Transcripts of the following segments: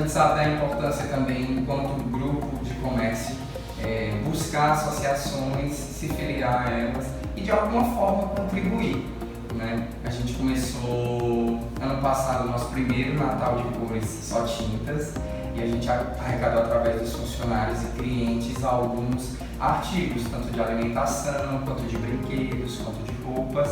gente sabe da importância também, enquanto grupo de comércio, buscar associações, se filiar a elas e de alguma forma contribuir, né? A gente começou ano passado o nosso primeiro Natal de Cores Só Tintas e a gente arrecadou através dos funcionários e clientes alguns artigos, tanto de alimentação, quanto de brinquedos, quanto de roupas,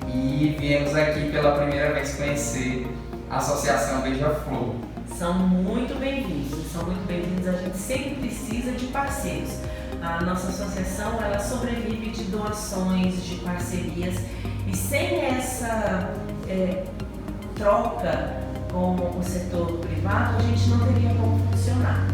e viemos aqui pela primeira vez conhecer a Associação Beija-Flor. São muito bem-vindos, a gente sempre precisa de parceiros. A nossa associação, ela sobrevive de doações, de parcerias, e sem essa troca com o setor privado, a gente não teria como funcionar.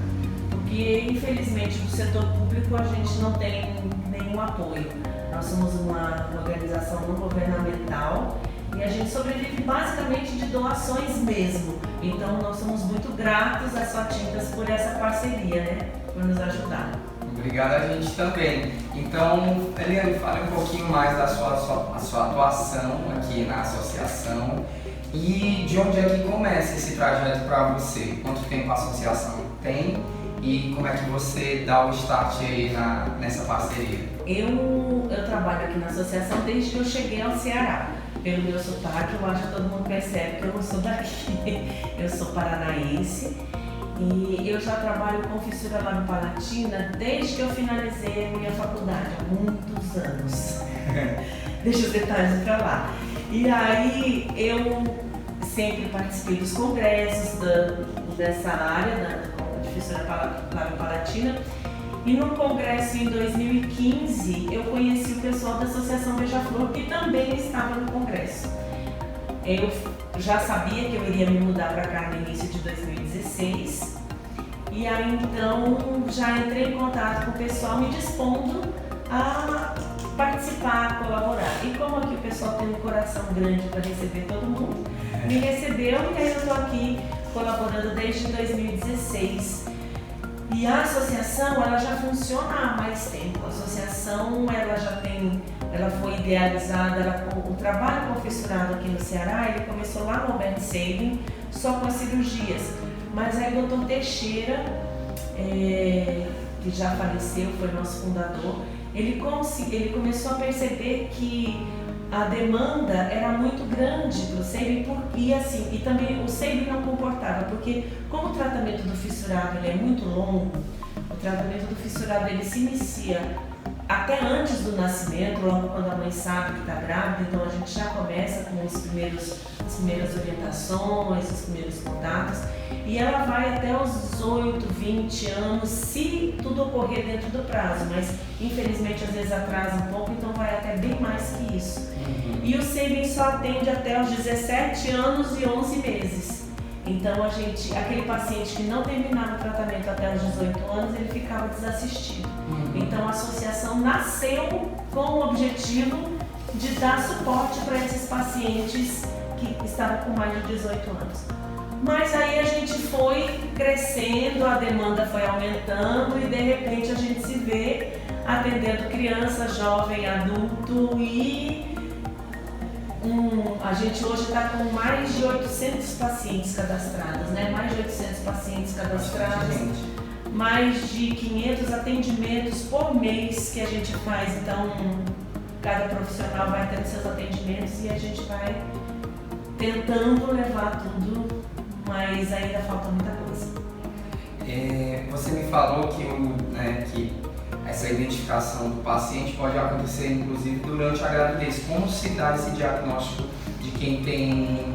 Porque, infelizmente, do setor público a gente não tem nenhum apoio. Nós somos uma organização não governamental e a gente sobrevive basicamente de doações mesmo. Então, nós somos muito gratos à Só Tintas por essa parceria, né? Por nos ajudar. Obrigado a gente também. Então, Eliane, fale um pouquinho mais da sua atuação aqui na associação e de onde é que começa esse trajeto para você? Quanto tempo a associação tem e como é que você dá o start aí nessa parceria? Eu trabalho aqui na associação desde que eu cheguei ao Ceará. Pelo meu sotaque, eu acho que todo mundo percebe que eu não sou daqui. Eu sou paranaense e eu já trabalho com fissura labiopalatina desde que eu finalizei a minha faculdade, há muitos anos. Deixa os detalhes para lá. E aí eu sempre participei dos congressos dessa área de fissura labiopalatina. E no congresso em 2015 eu conheci o pessoal da Associação Beija-Flor, que também estava no congresso. Eu já sabia que eu iria me mudar para cá no início de 2016 e aí então já entrei em contato com o pessoal me dispondo a participar, a colaborar. E como aqui o pessoal tem um coração grande para receber todo mundo, me recebeu e aí eu estou aqui colaborando desde 2016. E a associação, ela já funciona há mais tempo. A associação, ela foi idealizada, o trabalho com fissurado aqui no Ceará, ele começou lá no Albert Sabin, só com as cirurgias. Mas aí o Dr. Teixeira, que já faleceu, foi nosso fundador, ele começou a perceber que a demanda era muito grande para o Sabin e também o Sabin não comportava, porque como o tratamento do fissurado ele é muito longo, o tratamento do fissurado ele se inicia até antes do nascimento, logo quando a mãe sabe que está grávida, então a gente já começa com as primeiras orientações, os primeiros contatos, e ela vai até os 18, 20 anos, se tudo ocorrer dentro do prazo, mas infelizmente às vezes atrasa um pouco, então vai até bem mais que isso. E o Sabin só atende até os 17 anos e 11 meses. Então aquele paciente que não terminava o tratamento até os 18 anos, ele ficava desassistido. Então a associação nasceu com o objetivo de dar suporte para esses pacientes que estavam com mais de 18 anos. Mas aí a gente foi crescendo, a demanda foi aumentando e de repente a gente se vê atendendo criança, jovem, adulto e a gente hoje está com mais de 800 pacientes cadastrados, né? Mais de 800 pacientes cadastrados, mais de 500 atendimentos por mês que a gente faz. Então, cada profissional vai tendo seus atendimentos e a gente vai tentando levar tudo, mas ainda falta muita coisa. Você me falou que essa identificação do paciente pode acontecer inclusive durante a gravidez. Como se dá esse diagnóstico de quem tem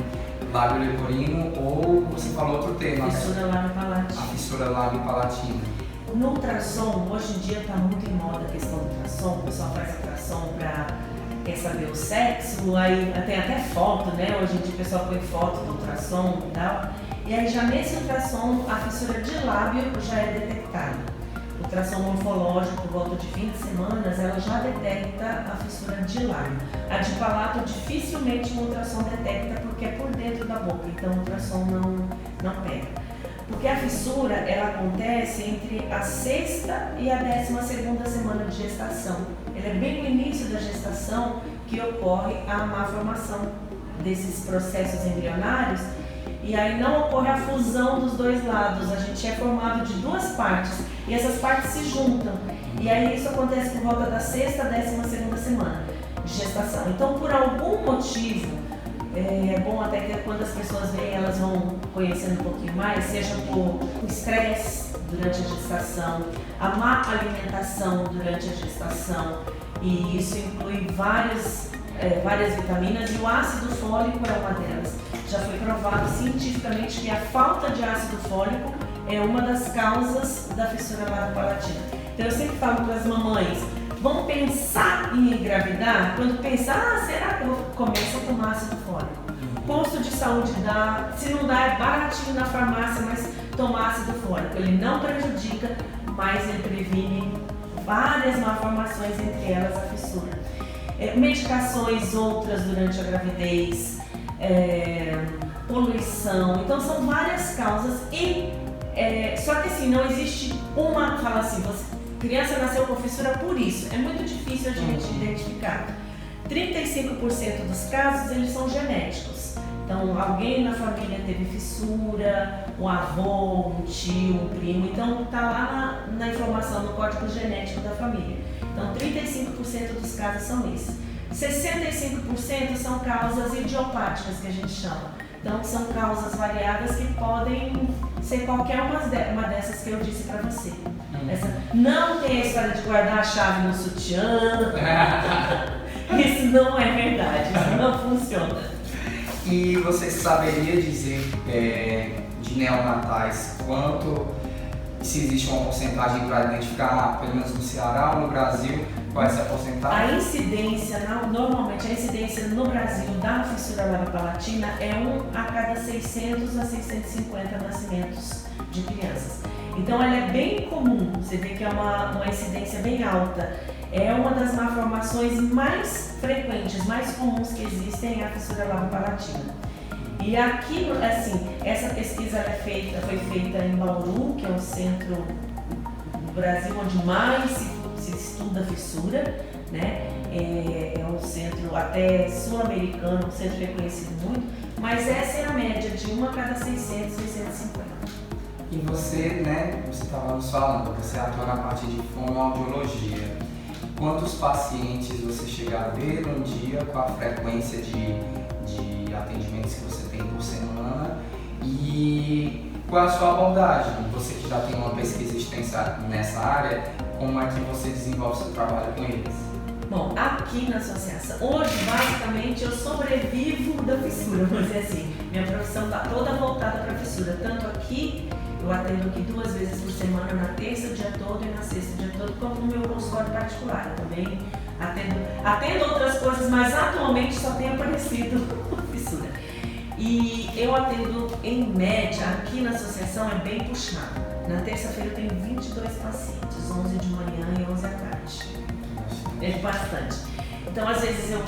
lábio leporino ou você falou outro termo? Fissura labiopalatina. A fissura labiopalatina. No ultrassom, hoje em dia está muito em moda a questão do ultrassom, o pessoal faz ultrassom para quer saber o sexo, aí tem até foto, né? Hoje em dia o pessoal põe foto do ultrassom e tal. E aí já nesse ultrassom a fissura de lábio já é detectada. O ultrassom morfológico, por volta de 20 semanas, ela já detecta a fissura de lábio. A de palato dificilmente o ultrassom detecta porque é por dentro da boca, então o ultrassom não pega. Porque a fissura, ela acontece entre a 6ª e a 12ª semana de gestação. Ela é bem no início da gestação que ocorre a má formação desses processos embrionários e aí não ocorre a fusão dos dois lados. A gente é formado de duas partes e essas partes se juntam. E aí isso acontece por volta da 6ª, 12ª semana de gestação. Então, por algum motivo, é bom até que quando as pessoas veem, elas vão conhecendo um pouquinho mais, seja por estresse durante a gestação, a má alimentação durante a gestação, e isso inclui várias vitaminas, e o ácido fólico é uma delas. Já foi provado cientificamente que a falta de ácido fólico é uma das causas da fissura labiopalatina. Então eu sempre falo para as mamães, vão pensar em engravidar, quando pensar, será que eu começo a tomar ácido fólico? Posto de saúde dá, se não dá, é baratinho na farmácia, mas tomar ácido fólico, ele não prejudica, mas ele previne várias malformações, entre elas a fissura. Medicações outras durante a gravidez, poluição, então são várias causas e só que assim, não existe uma, fala assim, criança nasceu com fissura por isso, é muito difícil a gente identificar. 35% dos casos eles são genéticos, então alguém na família teve fissura, um avô, um tio, um primo, então está lá na informação, no código genético da família. Então 35% dos casos são esses. 65% são causas idiopáticas que a gente chama. Então são causas variadas que podem ser qualquer uma dessas que eu disse para você. Não tem a história de guardar a chave no sutiã. Isso não é verdade, isso não funciona. E você saberia dizer de neonatais se existe uma porcentagem para identificar, pelo menos no Ceará ou no Brasil, qual é essa porcentagem? A incidência, normalmente a incidência no Brasil da fissura labiopalatina é 1 a cada 600 a 650 nascimentos de crianças. Então ela é bem comum, você vê que é uma incidência bem alta. É uma das malformações mais frequentes, mais comuns que existem, é a fissura labiopalatina. E aqui, assim, essa pesquisa foi feita em Bauru, que é um centro do Brasil onde mais se estuda fissura, né? É um centro até sul-americano, um centro reconhecido muito, mas essa é a média de 1 a cada 600, 650. E você, né, você estava nos falando, você atua na parte de fonoaudiologia. Quantos pacientes você chega a ver um dia, com a frequência de atendimentos que você tem por semana e qual é a sua abordagem? Você que já tem uma pesquisa extensa nessa área, como é que você desenvolve seu trabalho com eles? Bom, aqui na associação, hoje basicamente eu sobrevivo da fissura, vamos dizer assim. Minha profissão está toda voltada para a fissura, tanto aqui, eu atendo aqui 2 vezes por semana, na terça o dia todo e na sexta o dia todo, como no meu consultório particular. Eu também atendo outras coisas, mas atualmente só tem aparecido fissura. E eu atendo, em média, aqui na associação é bem puxado. Na terça-feira eu tenho 22 pacientes, 11 de manhã e 11 à tarde. É bastante. Então, às vezes eu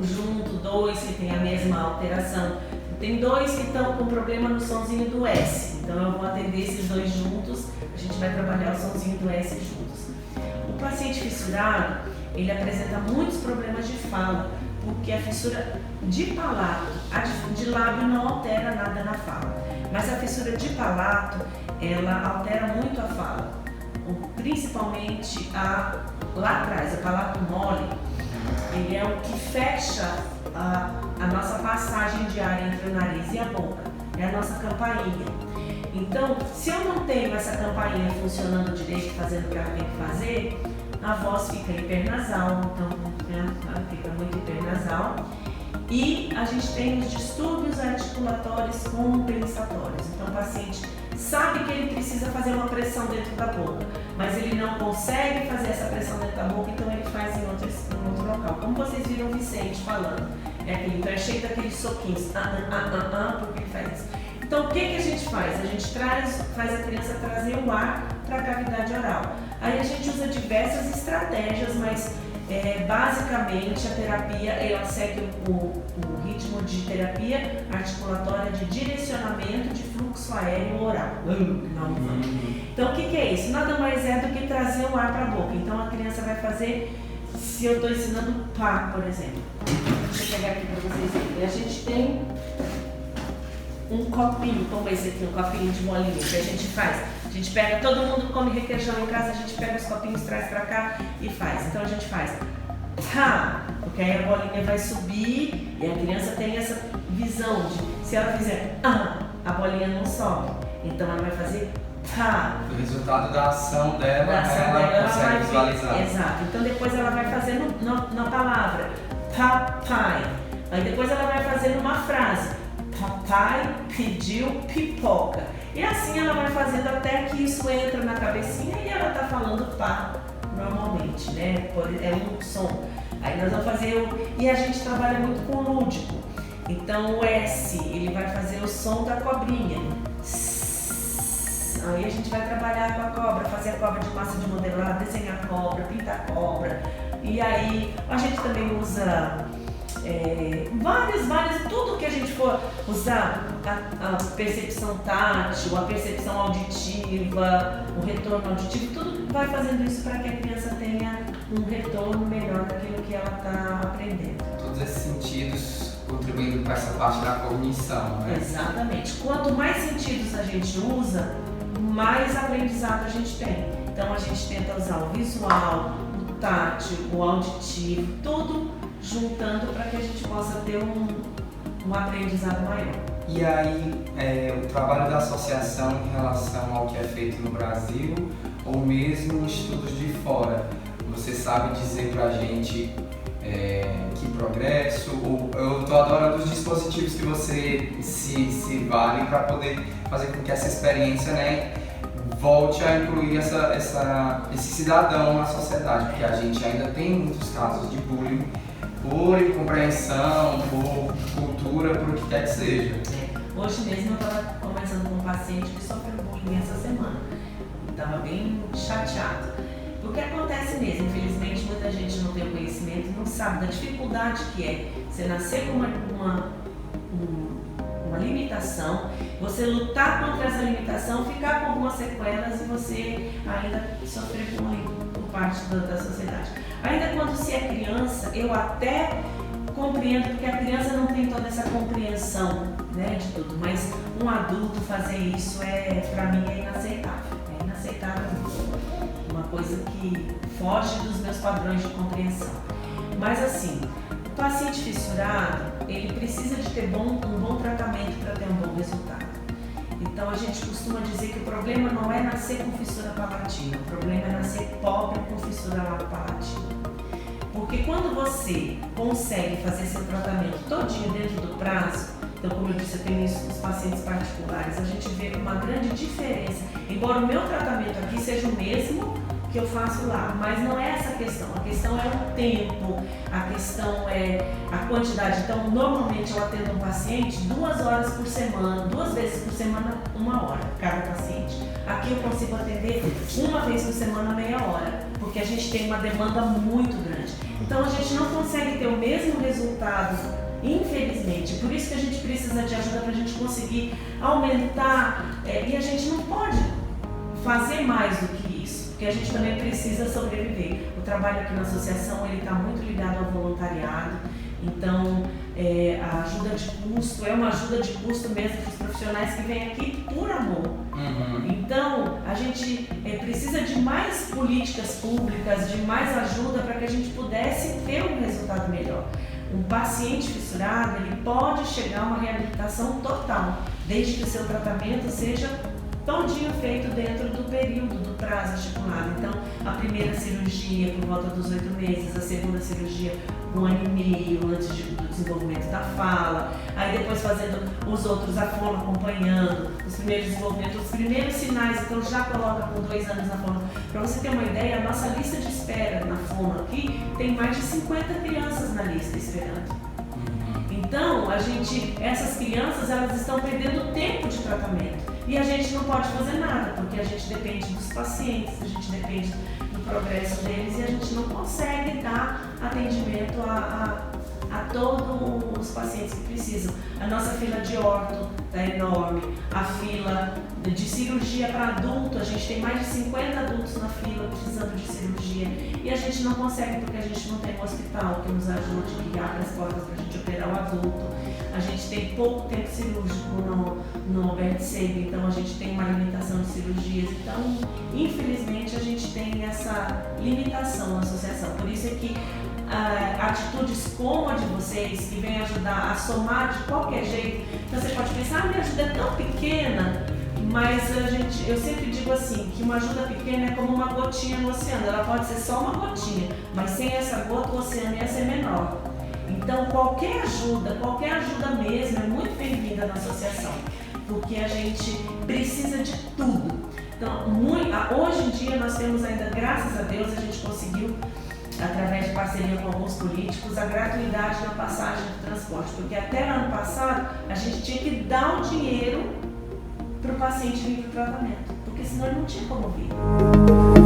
junto 2 que tem a mesma alteração. Tem 2 que estão com problema no sonzinho do S. Então, eu vou atender esses 2 juntos. A gente vai trabalhar o sonzinho do S juntos. O paciente fissurado, ele apresenta muitos problemas de fala, porque a fissura de palato, a de lábio não altera nada na fala. Mas a fissura de palato, ela altera muito a fala. Principalmente lá atrás, o palato mole, ele é o que fecha a nossa passagem de ar entre o nariz e a boca, é a nossa campainha. Então, se eu não tenho essa campainha funcionando direito, fazendo o que ela tem que fazer, a voz fica hipernasal, então ela fica muito hipernasal. E a gente tem os distúrbios articulatórios compensatórios. Então o paciente sabe que ele precisa fazer uma pressão dentro da boca, mas ele não consegue fazer essa pressão dentro da boca, então ele faz em outro local. Como vocês viram o Vicente falando, então é cheio daqueles soquinhos, porque ele faz isso. Então o que a gente faz? A gente faz a criança trazer o ar para a cavidade oral. Aí a gente usa diversas estratégias, mas basicamente a terapia ela segue o ritmo de terapia articulatória de direcionamento de fluxo aéreo oral. Então o que é isso? Nada mais é do que trazer o ar para a boca. Então a criança vai fazer, se eu estou ensinando pá, por exemplo. Deixa eu pegar aqui para vocês verem. A gente tem um copinho, como esse aqui, um copinho de bolinha, que a gente faz. A gente pega, todo mundo come requeijão em casa, a gente pega os copinhos, traz pra cá e faz. Então a gente faz tá, porque aí a bolinha vai subir e a criança tem essa visão de, se ela fizer a bolinha não sobe. Então ela vai fazer tá. O resultado da ação dela, ela consegue visualizar. Exato. Então depois ela vai fazer na palavra papai. Aí depois ela vai fazer numa frase. Papai pediu pipoca. E assim ela vai fazendo até que isso entra na cabecinha e ela tá falando pá normalmente, né? É um som. Aí nós vamos fazer e a gente trabalha muito com o lúdico. Então o S, ele vai fazer o som da cobrinha. Aí a gente vai trabalhar com a cobra, fazer a cobra de massa de modelar, desenhar a cobra, pintar a cobra. E aí a gente também usa tudo que a gente for usar, a percepção tátil, a percepção auditiva, o retorno auditivo, tudo vai fazendo isso para que a criança tenha um retorno melhor daquilo que ela está aprendendo. Todos esses sentidos contribuindo para essa parte da cognição, né? Exatamente. Quanto mais sentidos a gente usa, mais aprendizado a gente tem. Então a gente tenta usar o visual, o tátil, o auditivo, tudo juntando para que a gente possa ter um aprendizado maior. E aí, o trabalho da associação em relação ao que é feito no Brasil ou mesmo em estudos de fora, você sabe dizer pra gente que progresso? Eu estou adorando os dispositivos que você se vale para poder fazer com que essa experiência, né, volte a incluir esse cidadão na sociedade, porque a gente ainda tem muitos casos de bullying por incompreensão, por cultura, por o que quer que seja. Hoje mesmo eu estava conversando com um paciente que sofreu bullying essa semana. Estava bem chateado. Porque acontece mesmo, infelizmente muita gente não tem o conhecimento, não sabe da dificuldade que é você nascer com uma limitação, você lutar contra essa limitação, ficar com algumas sequelas e você ainda sofrer bullying por parte da sociedade. Ainda quando se é criança, eu até compreendo, porque a criança não tem toda essa compreensão, né, de tudo, mas um adulto fazer isso pra mim é inaceitável. É inaceitável, uma coisa que foge dos meus padrões de compreensão. Mas assim, o paciente fissurado, ele precisa de ter um bom tratamento para ter um bom resultado. Então a gente costuma dizer que o problema não é nascer com fissura palatina, o problema é nascer pobre com fissura palatina. Porque quando você consegue fazer seu tratamento todinho dentro do prazo, então como eu disse, eu tenho isso nos pacientes particulares, a gente vê uma grande diferença. Embora o meu tratamento aqui seja o mesmo que eu faço lá, mas não é essa a questão é o tempo, a questão é a quantidade. Então normalmente eu atendo um paciente 2 horas por semana, 2 vezes por semana, 1 hora cada paciente. Aqui eu consigo atender 1 vez por semana, meia hora, porque a gente tem uma demanda muito grande. Então a gente não consegue ter o mesmo resultado, infelizmente. Por isso que a gente precisa de ajuda para a gente conseguir aumentar, e a gente não pode fazer mais do que isso, porque a gente também precisa sobreviver. O trabalho aqui na associação está muito ligado ao voluntariado, então a ajuda de custo é uma ajuda de custo mesmo para os profissionais que vêm aqui por amor. Então a gente precisa de mais políticas públicas, de mais ajuda para que a gente pudesse ter um resultado melhor. Um paciente fissurado, ele pode chegar a uma reabilitação total, desde que o seu tratamento seja todinho feito dentro do período do prazo estipulado. Então, a primeira cirurgia por volta dos 8 meses, a segunda cirurgia 1 ano e meio antes do desenvolvimento da fala, aí depois fazendo os outros, a fono acompanhando, os primeiros desenvolvimentos, os primeiros sinais, então já coloca com 2 anos na fono. Para você ter uma ideia, a nossa lista de espera na fono aqui tem mais de 50 crianças na lista esperando. Então, essas crianças, elas estão perdendo tempo de tratamento. E a gente não pode fazer nada, porque a gente depende dos pacientes, a gente depende do progresso deles e a gente não consegue dar atendimento a todos os pacientes que precisam. A nossa fila de orto está enorme, a fila de cirurgia para adulto, a gente tem mais de 50 adultos na fila precisando de cirurgia e a gente não consegue porque a gente não tem um hospital que nos ajude, que abra as portas para a gente operar o adulto. A gente tem pouco tempo cirúrgico no Albert Sabin, então a gente tem uma limitação de cirurgias. Então, infelizmente, a gente tem essa limitação na associação. Por isso é que atitudes como a de vocês, que vem ajudar a somar de qualquer jeito, então você pode pensar, minha ajuda é tão pequena, mas eu sempre digo assim, que uma ajuda pequena é como uma gotinha no oceano, ela pode ser só uma gotinha, mas sem essa gota o oceano ia ser menor. Então qualquer ajuda mesmo é muito bem-vinda na associação, porque a gente precisa de tudo. Então, hoje em dia nós temos ainda, graças a Deus, a gente conseguiu, através de parceria com alguns políticos, a gratuidade na passagem de transporte, porque até ano passado a gente tinha que dar o dinheiro para o paciente vir para o tratamento, porque senão ele não tinha como vir.